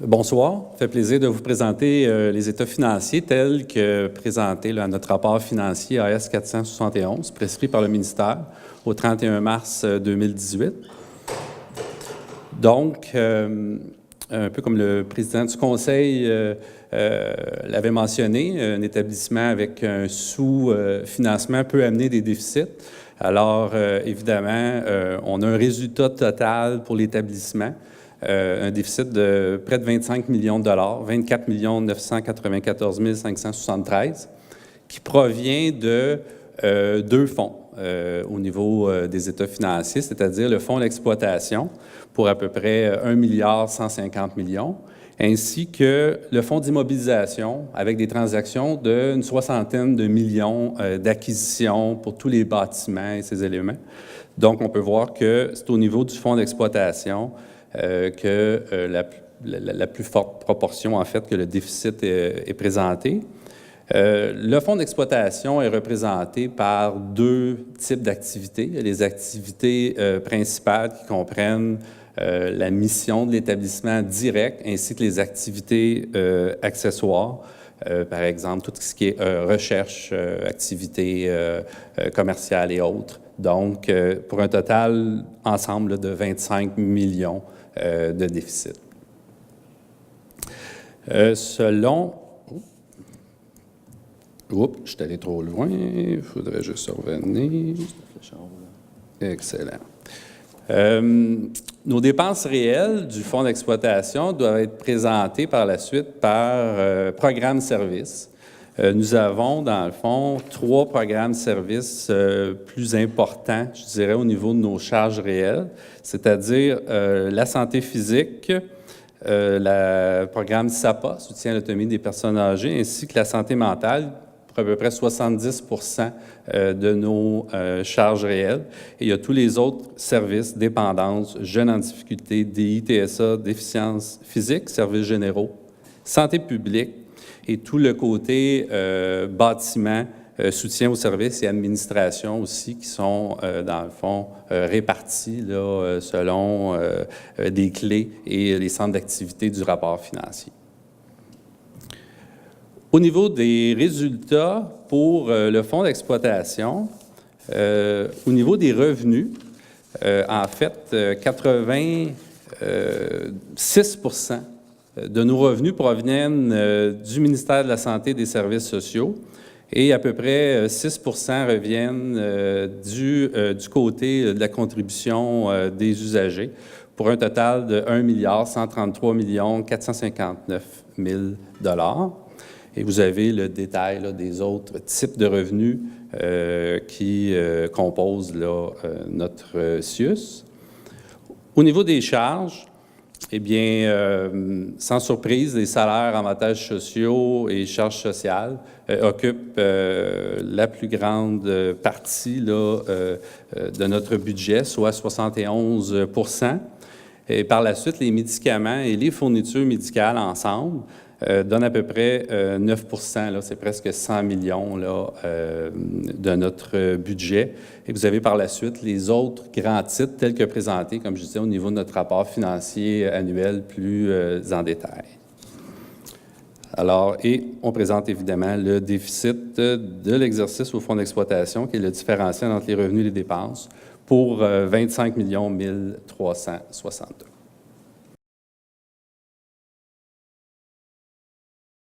Bonsoir. Ça fait plaisir de vous présenter les états financiers tels que présentés à notre rapport financier AS 471, prescrit par le ministère au 31 mars 2018. Donc, un peu comme le président du Conseil l'avait mentionné, un établissement avec un sous-financement peut amener des déficits. Alors, évidemment, on a un résultat total pour l'établissement, un déficit de près de 25 millions de dollars, 24 994 573, qui provient de deux fonds au niveau des états financiers, c'est-à-dire le fonds d'exploitation pour à peu près 1 150 millions, ainsi que le fonds d'immobilisation avec des transactions d'une soixantaine de millions d'acquisitions pour tous les bâtiments et ces éléments. Donc, on peut voir que c'est au niveau du fonds d'exploitation que la plus forte proportion, en fait, que le déficit est présenté. Le fonds d'exploitation est représenté par deux types d'activités. Les activités principales qui comprennent la mission de l'établissement direct ainsi que les activités accessoires, par exemple tout ce qui est recherche, activités commerciales et autres. Donc, pour un total ensemble de 25 millions de déficit. Selon... Oups, je suis allé trop loin. Il faudrait juste revenir. Excellent. Nos dépenses réelles du fonds d'exploitation doivent être présentées par la suite par programme service. Nous avons, dans le fond, 3 programmes services plus importants, je dirais, au niveau de nos charges réelles, c'est-à-dire la santé physique, le programme SAPA, soutien à l'autonomie des personnes âgées, ainsi que la santé mentale, pour à peu près 70 de nos charges réelles. Et il y a tous les autres services, dépendance, jeunes en difficulté, DI-TSA, déficience physique, services généraux, santé publique et tout le côté bâtiment, soutien aux services et administration aussi qui sont, dans le fond, répartis là, selon des clés et les centres d'activité du rapport financier. Au niveau des résultats pour le fonds d'exploitation, au niveau des revenus, en fait, 86 de nos revenus proviennent du ministère de la Santé et des Services sociaux et à peu près 6 reviennent du côté de la contribution des usagers pour un total de 1 133 459 000 $. Et vous avez le détail là, des autres types de revenus qui composent là, notre CIUS. Au niveau des charges, eh bien, sans surprise, les salaires, avantages sociaux et charges sociales occupent la plus grande partie là, de notre budget, soit 71 %. Et par la suite, les médicaments et les fournitures médicales ensemble donne à peu près 9 %, c'est presque 100 millions là, de notre budget. Et vous avez par la suite les autres grands titres tels que présentés, comme je disais, au niveau de notre rapport financier annuel plus en détail. Alors, et on présente évidemment le déficit de l'exercice au fonds d'exploitation, qui est le différentiel entre les revenus et les dépenses, pour 25 362 000 $.